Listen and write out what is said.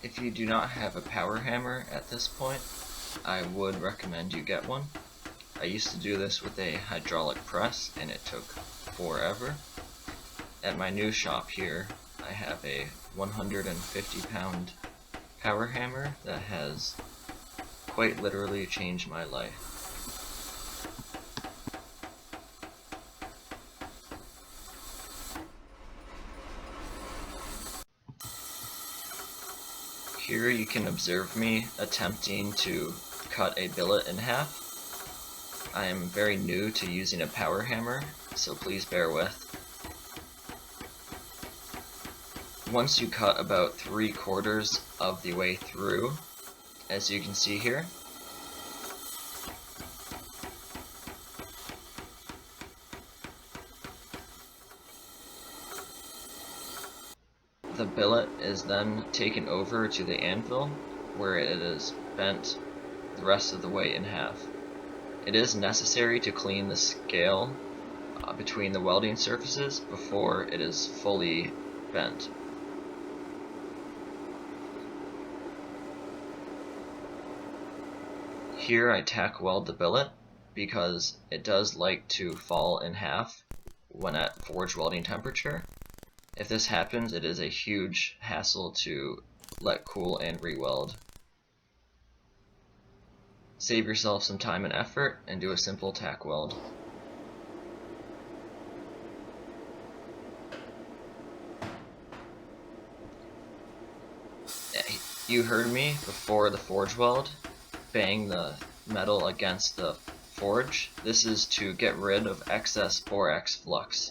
If you do not have a power hammer at this point, I would recommend you get one. I used to do this with a hydraulic press and it took forever. At my new shop here, I have a 150-pound power hammer that has quite literally changed my life. Here you can observe me attempting to cut a billet in half. I am very new to using a power hammer, so please bear with. Once you cut about 3/4 of the way through, as you can see here, the billet is then taken over to the anvil, where it is bent the rest of the way in half. It is necessary to clean the scale between the welding surfaces before it is fully bent. Here I tack weld the billet because it does like to fall in half when at forge welding temperature. If this happens, it is a huge hassle to let cool and re-weld. Save yourself some time and effort and do a simple tack weld. You heard me before the forge weld. Bang the metal against the forge. This is to get rid of excess borax flux.